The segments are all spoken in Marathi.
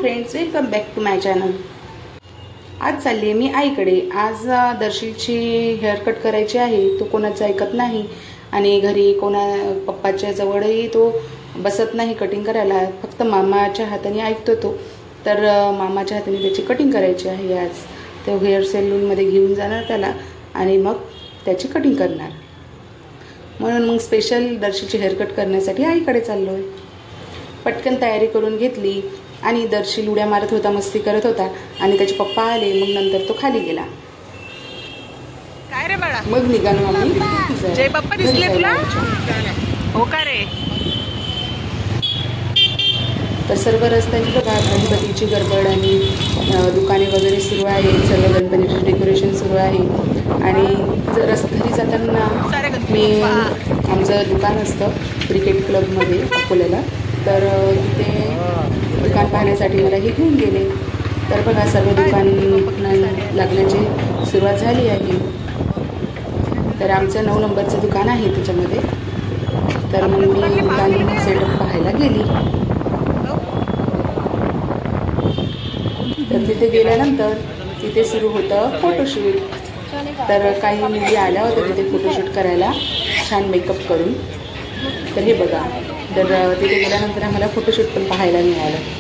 Friends, welcome back to my channel. आज चालली आहे मी आईकडे। आज दर्शीलची हेअर कट करायची आहे। तो कोणाचं ऐकत नाही आणि घरी कोणा पप्पाच्या जवळही तो बसत नाही कटिंग करायला, फक्त मामाच्या हाताने ऐकतो तो। तर मामाच्या हाताने त्याची कटिंग करायची आहे। आज तो हेअर सलूनमध्ये घेऊन जाणार त्याला आणि मग त्याची कटिंग करणार। म्हणून मग स्पेशल दर्शीलची हेअर कट करण्यासाठी आईकडे चाललो आहे। पटकन तयारी करून घेतली आणि दर्शील उड्या मारत होता, मस्ती करत होता आणि त्याचे पप्पा आले। मग नंतर तो खाली गेला। काय रे बाळा? मग निघालो आम्ही। जय बाप्पा दिसले तुला? हो का रे? तर सर्व रस्त्याने बघा गणपतीची गडबड आणि दुकाने वगैरे सुरू आहे। सर्व गणपतीचे डेकोरेशन सुरू आहे आणि घरी जाताना मी आमचं दुकान असतं क्रिकेट क्लबमध्ये अकोल्याला, तर तिथे दुकान पाहण्यासाठी मला हे घेऊन गेले। तर बघा सर्व दुकान लागण्याची सुरुवात झाली आहे। तर आमचं 9 नंबरचं दुकान आहे त्याच्यामध्ये। तर मग मी दुकान सेटअप पाहायला गेली। तर तिथे गेल्यानंतर तिथे सुरू होतं फोटोशूट। तर काही मुली आल्या होत्या तिथे फोटोशूट करायला छान मेकअप करून। तर हे बघा, तर तिथे गेल्यानंतर आम्हाला फोटोशूट पण पाहायला मिळालं।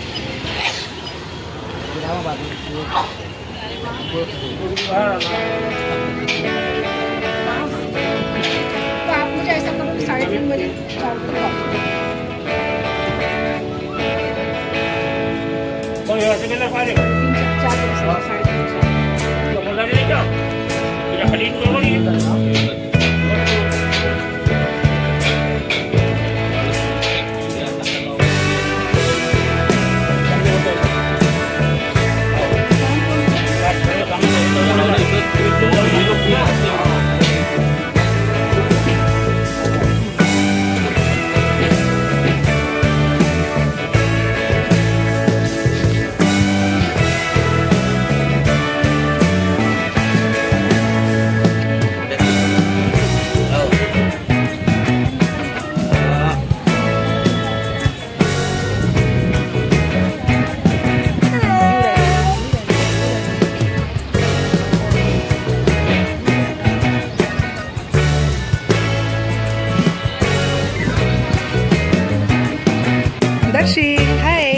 दर्शी, हाय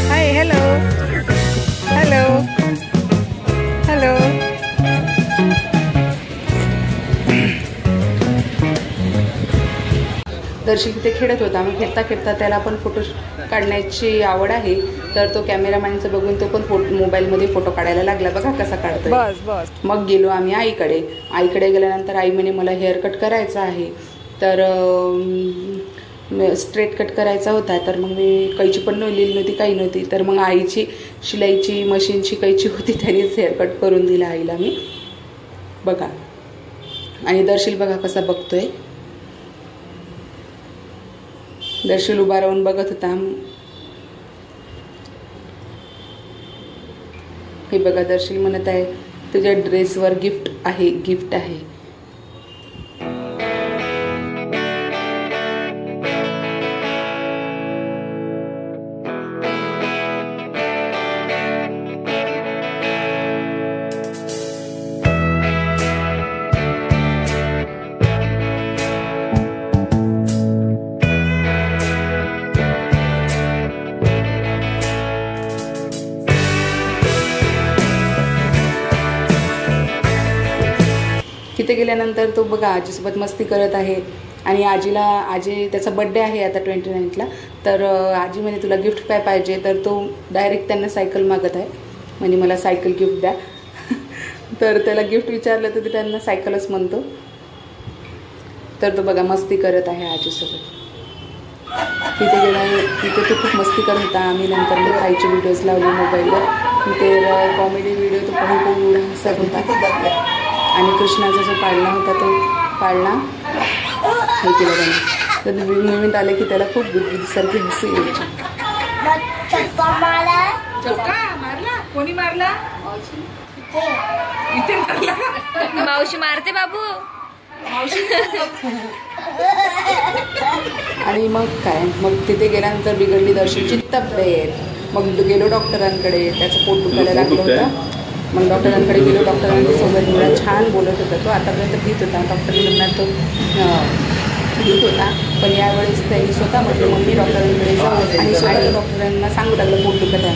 हाय, हॅलो हॅलो हॅलो। दर्शी तिथे खेळत होता। मग खेळता खेळता त्याला पण फोटो काढण्याची आवड आहे, तर तो कॅमेरामॅनचं बघून तो पण मोबाईलमध्ये फोटो काढायला लागला। बघा कसा काढतोय। बस बस। मग गेलो आम्ही आईकडे। आईकडे गेल्यानंतर आई म्हणे मला हेअर कट करायचा आहे, तर स्ट्रेट कट करायचा होता। तर मग मी कैची पण नेलेली नव्हती, काही नव्हती। तर मग आईची शिलाईची मशीनची कैची होती, त्यानेच हेअर कट करून दिला आईला मी। बघा, आणि दर्शील बघा कसा बघतोय। दर्शील उभा राहून बघत होता। हे बघा, दर्शील म्हणत आहे तुझ्या ड्रेसवर गिफ्ट आहे, गिफ्ट आहे। तिथे गेल्यानंतर तो बघा आजीसोबत मस्ती करत आहे आणि आजी त्याचा बड्डे आहे आता 29ला। तर आजी म्हणे तुला गिफ्ट काय पाहिजे, तर तो डायरेक्ट त्यांना सायकल मागत आहे, म्हणजे मला सायकल गिफ्ट द्या। तर त्याला गिफ्ट विचारलं तर त्यांना सायकलच म्हणतो। तर तो बघा मस्ती करत आहे आजीसोबत। तिथे तो खूप मस्ती करत होता। आम्ही नंतर मग आईचे व्हिडिओज लावले मोबाईलवर। ते कॉमेडी व्हिडिओ तो पाहून एवढा हसत होता आणि कृष्णाचा जो पाळणा होता तो पाळणा हे केलं त्याने। तर नवीन आले की त्याला खूप बुद्धीसारखी हसू यायची। कोणी मारला? इथे मारला? मावशी मारते बाबू। आणि मग काय, मग तिथे गेल्यानंतर बिघडली दर्शनची तब्येत. मग गेलो डॉक्टरांकडे, त्याचं पोट दुखायला लागलं होतं. मग डॉक्टरांकडे गेलो, डॉक्टरांसोबत एवढा छान बोलत होता तो. आतापर्यंत भीत होता, डॉक्टर लग्नात तो भीत होता. पण यावेळेस त्यांनी स्वतः म्हटलं मग मी डॉक्टरांकडे जाऊ आणि स्वतः डॉक्टरांना सांगू लागलं पोट दुखत आहे.